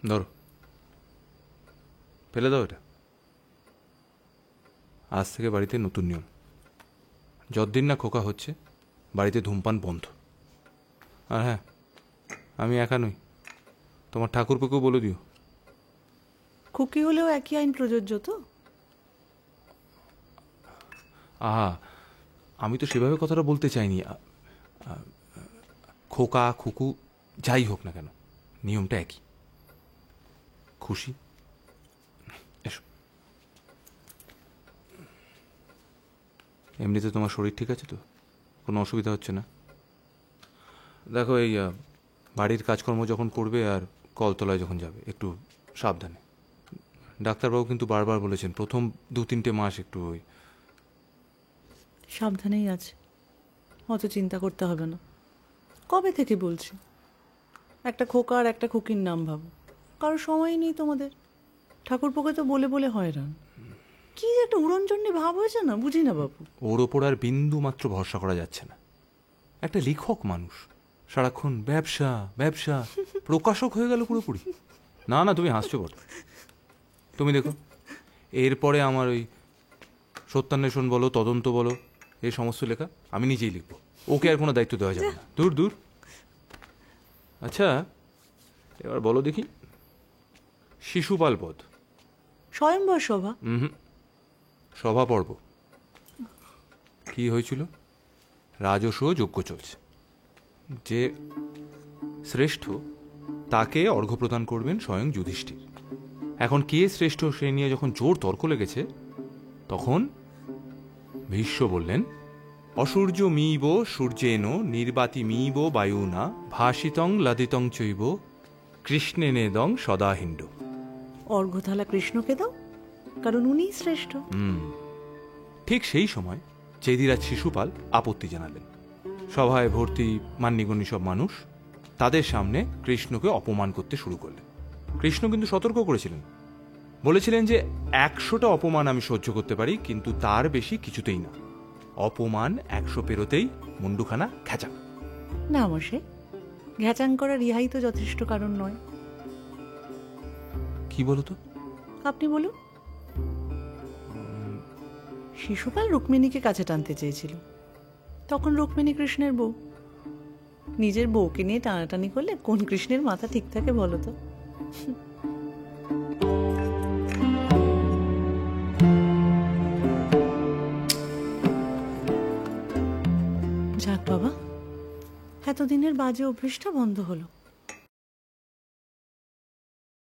ধরো, ফেলে দাও এটা। আজ থেকে বাড়িতে নতুন নিয়ম, যতদিন না খোকা হচ্ছে বাড়িতে ধূমপান বন্ধ। আর হ্যাঁ, আমি একা নই, তোমার ঠাকুরপোকেও বলে দিও। খুকি হলেও একই আইন প্রযোজ্য তো? আহা, আমি তো সেভাবে কথাটা বলতে চাইনি। খোকা খুকু যাই হোক না কেন, নিয়মটা একই। খুশি? এসো। এমনিতে তোমার শরীর ঠিক আছে তো? কোনো অসুবিধা হচ্ছে না? দেখো, এই বাড়ির কাজকর্ম যখন করবে আর কলতলায় যখন যাবে একটু সাবধানে। ডাক্তারবাবু কিন্তু বারবার বলেছেন প্রথম 2-3 মাস একটু ওই। সাবধানেই আছে, অত চিন্তা করতে হবে না। কবে থেকে বলছি একটা খোকা আর একটা খুকির নাম ভাবো, কারো সময় নেই তোমাদের। ঠাকুরপোকে তো বলে বলে হয়রান। কি যে একটা উড়নচণ্ডী ভাব হয়েছে না, বুঝি না বাবু। ওর ওপর আর বিন্দু মাত্র ভরসা করা যাচ্ছে না। একটা লেখক মানুষ, সারাক্ষণ ব্যবসা ব্যবসা, প্রকাশক হয়ে গেল পুরোপুরি। না না, তুমি হাসছো বল। তুমি দেখো, এরপরে আমার ওই সত্যান্বেষণ বলো, তদন্ত বলো, এই সমস্ত লেখা আমি নিজেই লিখবো। ওকে আর কোনো দায়িত্ব দেওয়া যাবে না, দূর দূর। আচ্ছা, এবার বলো দেখি, শিশুপাল পদ। স্বয়ংবর সভা। সভা পর্ব কি হয়েছিল? রাজস্ব যজ্ঞ চলছে, যে শ্রেষ্ঠ তাকে অর্ঘ্য প্রদান করবেন স্বয়ং যুধিষ্ঠির। এখন কে শ্রেষ্ঠ সে নিয়ে যখন জোর তর্ক লেগেছে, তখন ভীষ্ম বললেন, অসূর্য মিব সূর্যেন নির্বাতি মিব বায়ুনা ভাসিতং লাদিতং চৈব কৃষ্ণেনেদং সদাহিণ্ড। অর্ঘ্যথালা কৃষ্ণকে দাও, কারণ উনিই শ্রেষ্ঠ। ঠিক সেই সময় চেদিরাজ শিশুপাল আপত্তি জানালেন। সভায় ভর্তি মান্যিগণ্যী সব মানুষ তাদের সামনে কৃষ্ণকে অপমান করতে শুরু করলেন। কৃষ্ণ কিন্তু সতর্ক করেছিলেন, বলেছিলেন যে 100টা অপমান আমি সহ্য করতে পারি, কিন্তু তার বেশি কিছুতেই না। অপমান 100 পেরোতেই মুন্ডুখানা ঘ্যাচাং। না মশে, ঘ্যাচাং করা রিহাই তো যথেষ্ট কারণ নয়। কি বলতো? আপনি বলুন। শিশুপাল রুক্মিণীকে কাছে টানতে চেয়েছিল, তখন রুক্মিণী কৃষ্ণের বউ। নিজের বউকে নিয়ে টানাটানি করলে কোন কৃষ্ণের মাথা ঠিক থাকে বলো তো? যাক বাবা, এতদিনের বাজে অভ্যেসটা বন্ধ হলো।